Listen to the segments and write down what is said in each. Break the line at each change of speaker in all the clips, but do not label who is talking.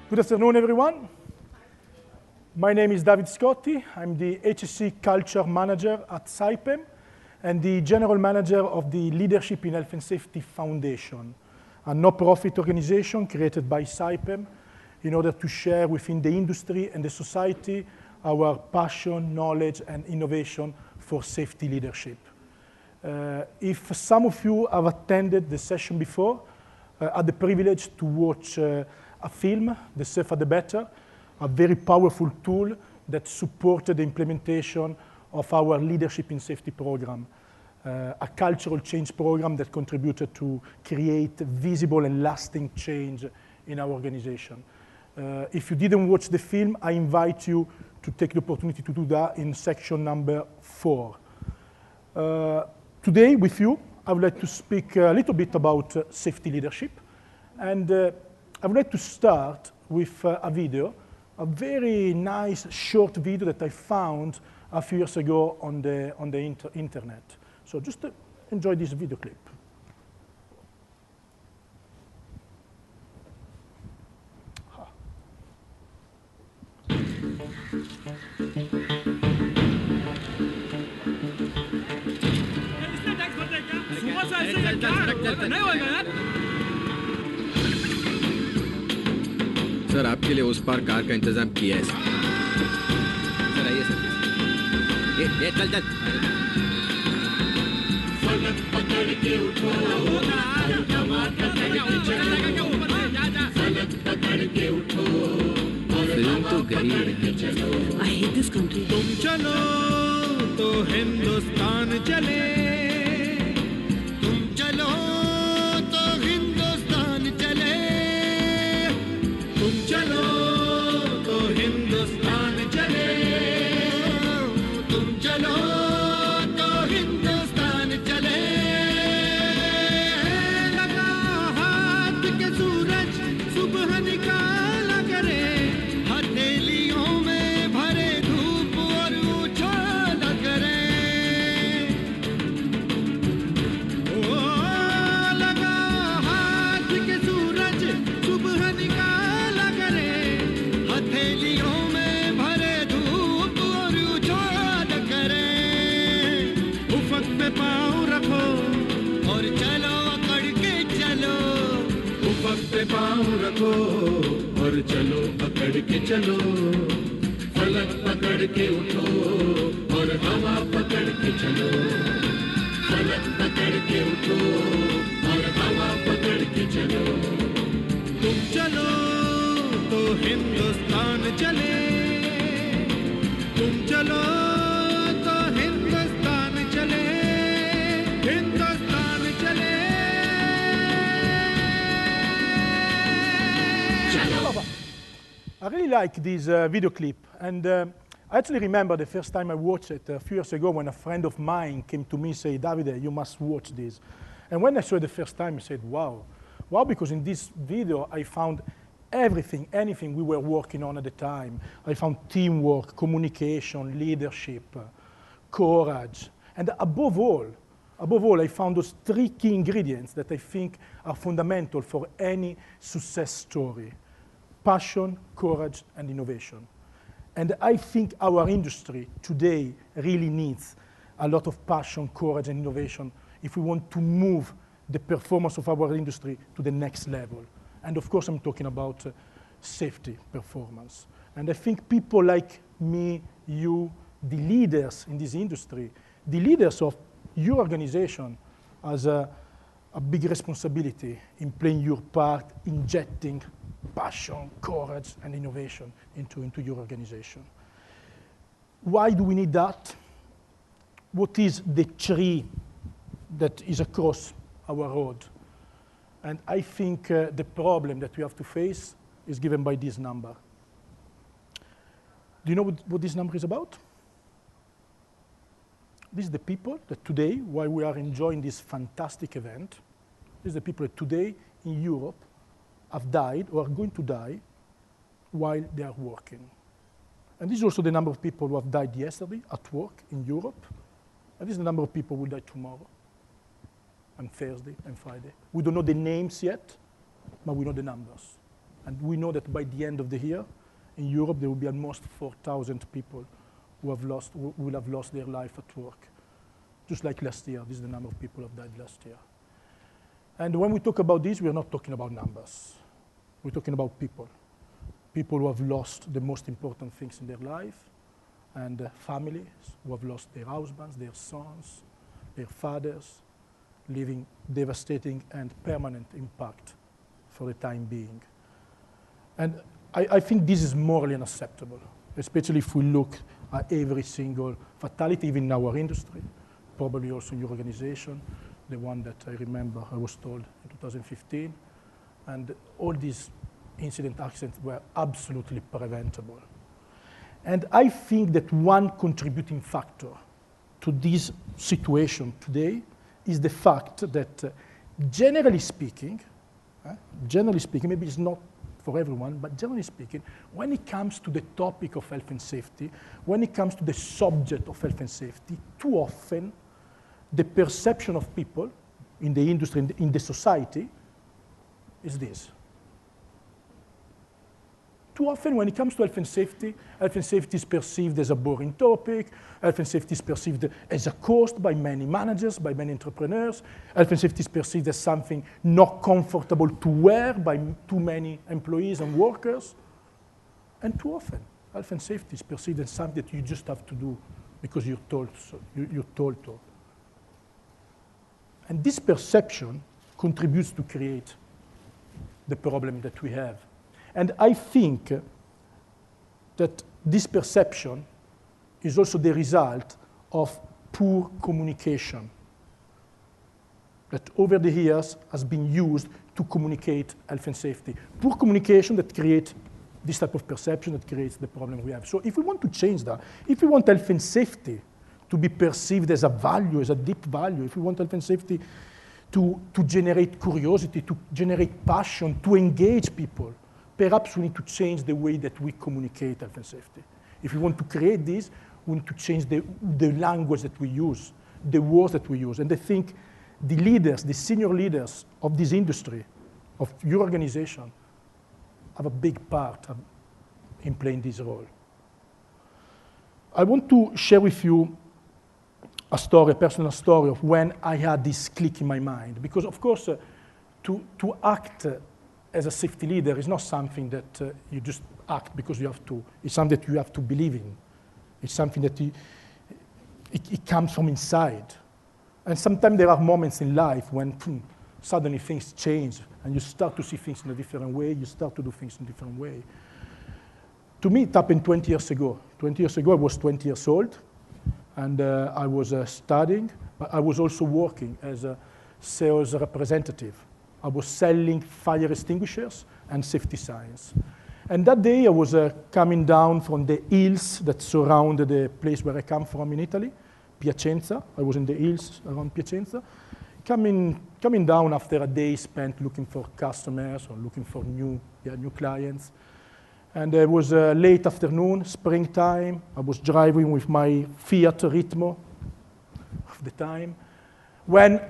Good afternoon, everyone. My name is Davide Scotti. I'm the HSC Culture Manager at SAIPEM and the General Manager of the Leadership in Health and Safety Foundation, a no-profit organization created by SAIPEM in order to share within the industry and the society our passion, knowledge, and innovation for safety leadership. If some of you have attended the session before, I had the privilege to watch a film, The Safer the Better, a very powerful tool that supported the implementation of our Leadership in Safety program, a cultural change program that contributed to create visible and lasting change in our organization. If you didn't watch the film, I invite you to take the opportunity to do that in section number 4. Today, with you, I would like to speak a little bit about safety leadership. And I would like to start with a video, a very nice short video that I found a few years ago on the internet. So just enjoy this video clip.
Sir आपके लिए उस पार car का इंतजाम किया है sir आइए sir ये चल चल फलक पकड़ के उठो फलक पकड़ के उठो फिल्म तो गई है
I hate this country.
तुम चलो तो हिंदुस्तान चले तुम चलो तो हिंदुस्तान चले तुम चलो तो हिंदुस्तान चले तुम चलो तो हिंदुस्तान चले लगा हाथ के सूरज सुबह निकाला करे हथेलियों में भरे धूप और उछाला करे ओ लगा हाथ के सूरज सुबह निकाला करे हथेलियों में भरे धूप और उछाला करे उफक पे पाँव रखो और चलो अकड़ के चलो उफक पे पाँव रखो और चलो अकड़ के चलो फलक पकड़ के उठो और हवा पकड़ के चलो फलक पकड़ के उठो और हवा पकड़ के चलो तुम चलो तो हिंदुस्तान चले तुम चलो तो हिंदुस्तान चले हिंदुस्तान चले
I really like this video clip, and I actually remember the first time I watched it a few years ago when a friend of mine came to me and said, Davide, you must watch this. And when I saw it the first time, I said, wow. Wow, because in this video, I found everything, anything we were working on at the time. I found teamwork, communication, leadership, courage, and above all, I found those 3 key ingredients that I think are fundamental for any success story: passion, courage, and innovation. And I think our industry today really needs a lot of passion, courage, and innovation if we want to move the performance of our industry to the next level. And of course, I'm talking about safety performance. And I think people like me, you, the leaders in this industry, the leaders of your organization, has a big responsibility in playing your part, injecting passion, courage, and innovation into your organization. Why do we need that? What is the tree that is across our road? And I think the problem that we have to face is given by this number. Do you know what this number is about? These are the people that today, while we are enjoying this fantastic event, these are the people that today in Europe have died or are going to die while they are working. And this is also the number of people who have died yesterday at work in Europe. And this is the number of people who will die tomorrow, and Thursday, and Friday. We don't know the names yet, but we know the numbers. And we know that by the end of the year, in Europe, there will be almost 4,000 people who will have lost their life at work. Just like last year, this is the number of people who have died last year. And when we talk about this, we're not talking about numbers. We're talking about people. People who have lost the most important things in their life, and families who have lost their husbands, their sons, their fathers, leaving devastating and permanent impact for the time being. And I think this is morally unacceptable, especially if we look at every single fatality, even in our industry, probably also in your organization, the one that I remember I was told in 2015. And all these accidents were absolutely preventable. And I think that one contributing factor to this situation today is the fact that generally speaking, maybe it's not for everyone, but generally speaking, when it comes to the topic of health and safety, when it comes to the subject of health and safety, too often the perception of people in the industry, in the society, is this. Too often when it comes to health and safety is perceived as a boring topic, health and safety is perceived as a cost by many managers, by many entrepreneurs, health and safety is perceived as something not comfortable to wear by too many employees and workers. And too often, health and safety is perceived as something that you just have to do because you're told to. And this perception contributes to create the problem that we have. And I think that this perception is also the result of poor communication that over the years has been used to communicate health and safety. Poor communication that creates this type of perception that creates the problem we have. So if we want to change that, if we want health and safety to be perceived as a value, as a deep value, if we want health and safety to generate curiosity, to generate passion, to engage people, perhaps we need to change the way that we communicate health and safety. If we want to create this, we need to change the language that we use, the words that we use. And I think the leaders, the senior leaders of this industry, of your organization, have a big part in playing this role. I want to share with you a story, a personal story of when I had this click in my mind. Because of course, to act as a safety leader is not something that you just act because you have to. It's something that you have to believe in. It's something that it comes from inside. And sometimes there are moments in life when suddenly things change and you start to see things in a different way, you start to do things in a different way. To me, it happened 20 years ago. 20 years ago, I was 20 years old, and I was studying, but I was also working as a sales representative. I was selling fire extinguishers and safety signs. And that day, I was coming down from the hills that surround the place where I come from in Italy, Piacenza. I was in the hills around Piacenza. Coming down after a day spent looking for customers or looking for new clients. And it was late afternoon, springtime. I was driving with my Fiat Ritmo of the time. When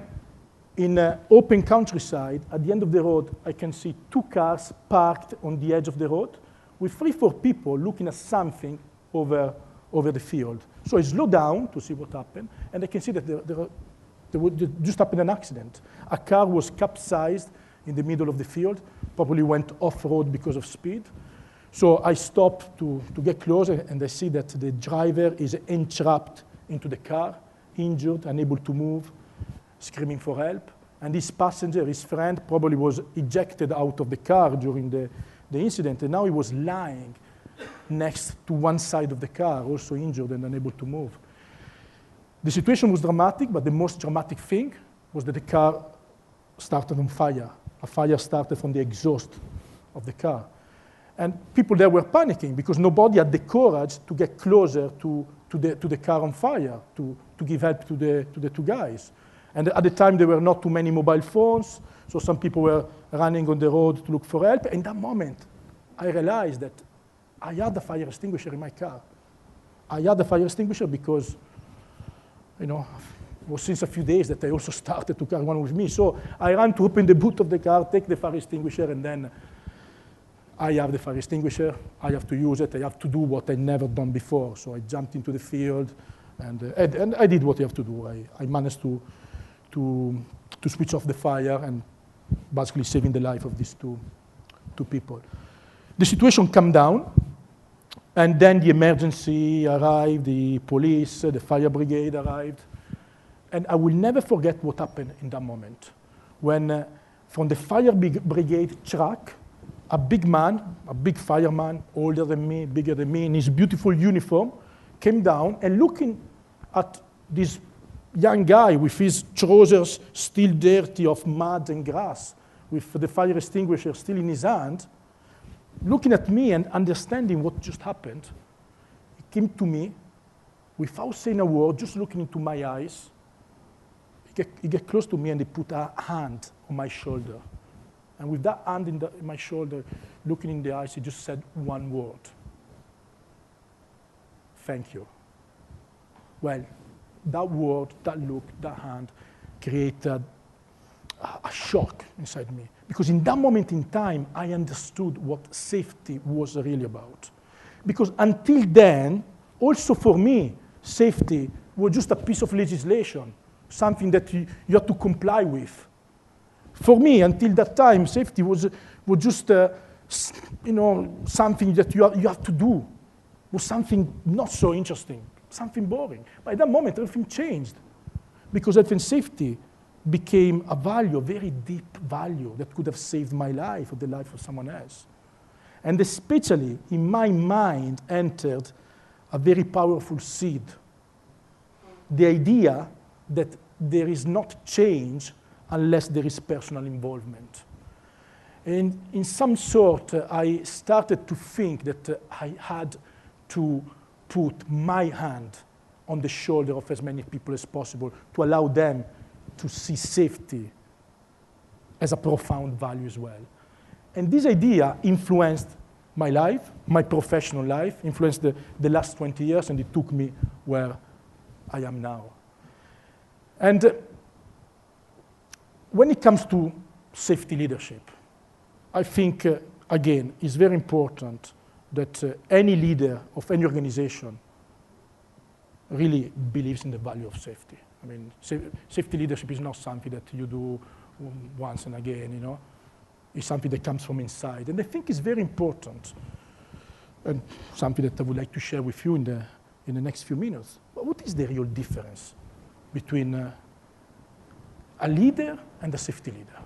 in open countryside, at the end of the road, I can see two cars parked on the edge of the road with 3-4 people looking at something over the field. So I slow down to see what happened, and I can see that there just happened an accident. A car was capsized in the middle of the field, probably went off-road because of speed. So I stopped to get closer, and I see that the driver is entrapped into the car, injured, unable to move, screaming for help. And his passenger, his friend, probably was ejected out of the car during the incident, and now he was lying next to one side of the car, also injured and unable to move. The situation was dramatic, but the most dramatic thing was that the car started on fire. A fire started from the exhaust of the car. And people there were panicking because nobody had the courage to get closer to the car on fire, to give help to the two guys. And at the time, there were not too many mobile phones, so some people were running on the road to look for help. In that moment, I realized that I had a fire extinguisher in my car. I had a fire extinguisher because, it was since a few days that I also started to carry one with me. So I ran to open the boot of the car, take the fire extinguisher, and then I have the fire extinguisher, I have to use it, I have to do what I'd never done before. So I jumped into the field, and I did what you have to do. I managed to switch off the fire and basically saving the life of these two people. The situation calmed down, and then the emergency arrived, the police, the fire brigade arrived, and I will never forget what happened in that moment when from the fire brigade truck, a big man, a big fireman, older than me, bigger than me, in his beautiful uniform, came down and looking at this young guy with his trousers still dirty of mud and grass, with the fire extinguisher still in his hand, looking at me and understanding what just happened. He came to me without saying a word, just looking into my eyes. He get close to me and he put a hand on my shoulder. And with that hand in my shoulder, looking in the eyes, he just said one word. Thank you. Well, that word, that look, that hand created a shock inside me. Because in that moment in time, I understood what safety was really about. Because until then, also for me, safety was just a piece of legislation, something that you had to comply with. For me, until that time, safety was just something that you have to do, was something not so interesting, something boring. But at that moment, everything changed, because health and safety became a value, a very deep value that could have saved my life or the life of someone else. And especially in my mind entered a very powerful seed. The idea that there is not change unless there is personal involvement. And in some sort, I started to think that I had to put my hand on the shoulder of as many people as possible to allow them to see safety as a profound value as well. And this idea influenced my life, my professional life, influenced the last 20 years, and it took me where I am now. And when it comes to safety leadership, I think, again, it's very important that any leader of any organization really believes in the value of safety. I mean, safety leadership is not something that you do once and again, It's something that comes from inside. And I think it's very important, and something that I would like to share with you in the next few minutes. But what is the real difference between a leader and a safety leader?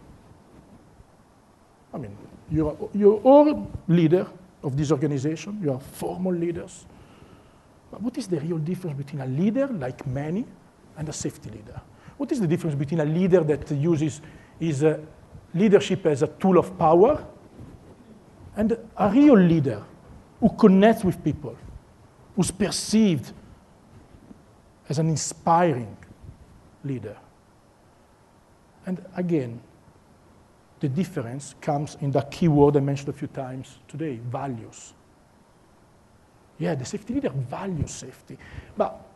I mean, you're all leader of this organization. You are formal leaders. But what is the real difference between a leader, like many, and a safety leader? What is the difference between a leader that uses his leadership as a tool of power and a real leader who connects with people, who's perceived as an inspiring leader? And again, the difference comes in that key word I mentioned a few times today, values. Yeah, the safety leader values safety, but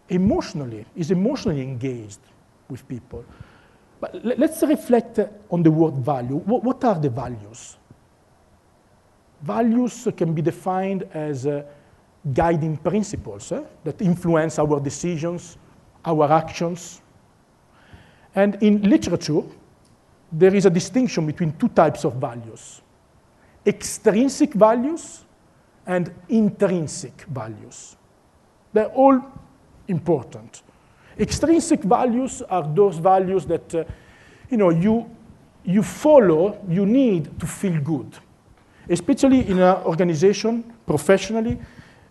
is emotionally engaged with people. But let's reflect on the word value. What are the values? Values can be defined as guiding principles that influence our decisions, our actions. And in literature, there is a distinction between two types of values: extrinsic values and intrinsic values. They're all important. Extrinsic values are those values that you follow, you need to feel good. Especially in an organization, professionally,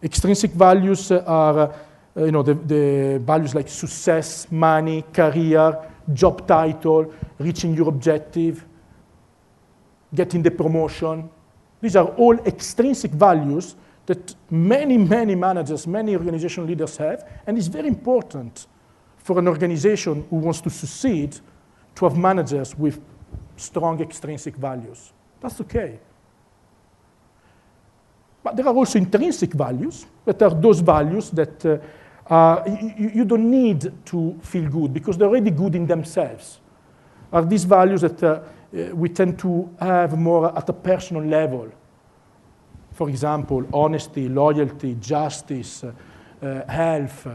extrinsic values are the values like success, money, career, job title, reaching your objective, getting the promotion. These are all extrinsic values that many, many managers, many organizational leaders have, and it's very important for an organization who wants to succeed to have managers with strong extrinsic values. That's okay. But there are also intrinsic values that are those values that you don't need to feel good because they're already good in themselves. Are these values that we tend to have more at a personal level. For example, honesty, loyalty, justice, health.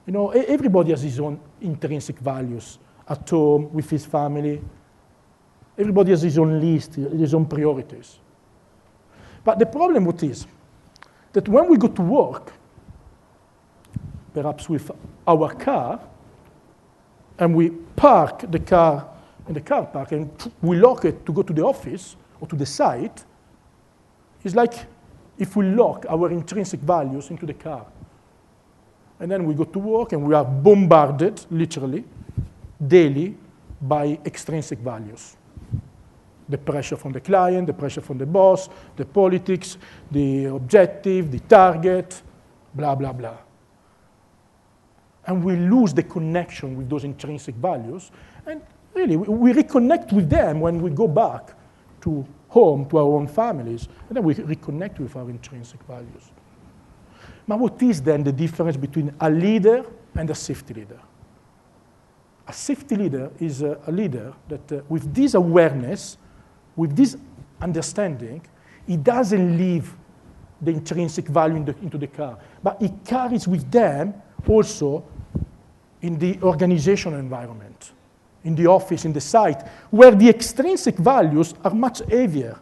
You know, everybody has his own intrinsic values at home, with his family. Everybody has his own list, his own priorities. But the problem what is that when we go to work, perhaps with our car, and we park the car in the car park and we lock it to go to the office or to the site, it's like if we lock our intrinsic values into the car. And then we go to work and we are bombarded, literally, daily by extrinsic values. The pressure from the client, the pressure from the boss, the politics, the objective, the target, blah, blah, blah. And we lose the connection with those intrinsic values. And really, we reconnect with them when we go back to home, to our own families. And then we reconnect with our intrinsic values. But what is then the difference between a leader and a safety leader? A safety leader is a leader that with this awareness, with this understanding, he doesn't leave the intrinsic value into the car, but he carries with them also in the organizational environment, in the office, in the site, where the extrinsic values are much heavier.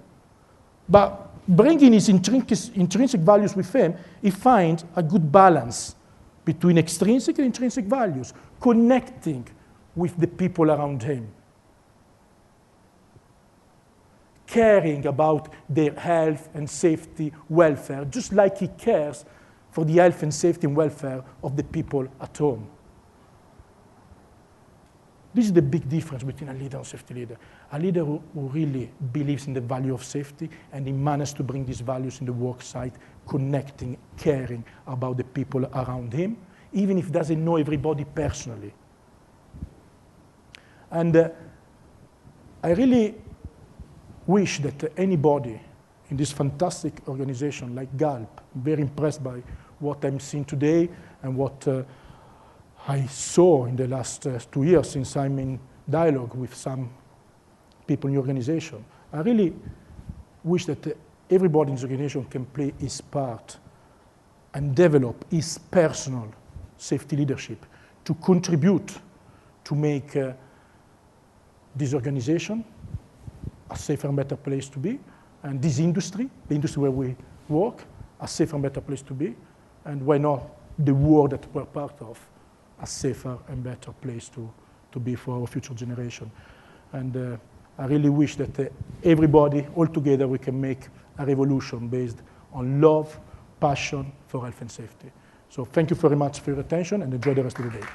But bringing his intrinsic values with him, he finds a good balance between extrinsic and intrinsic values, connecting with the people around him, caring about their health and safety, welfare, just like he cares for the health and safety and welfare of the people at home. This is the big difference between a leader and a safety leader. A leader who really believes in the value of safety, and he manages to bring these values in the work site, connecting, caring about the people around him, even if he doesn't know everybody personally. And I really wish that anybody in this fantastic organization like Galp, I'm very impressed by what I'm seeing today and what I saw in the last 2 years since I'm in dialogue with some people in the organization. I really wish that everybody in the organization can play his part and develop his personal safety leadership to contribute to make this organization a safer and better place to be, and this industry, the industry where we work, a safer and better place to be, and why not the world that we're part of, a safer and better place to be for our future generation. And I really wish that everybody, all together, we can make a revolution based on love, passion for health and safety. So thank you very much for your attention, and enjoy the rest of the day.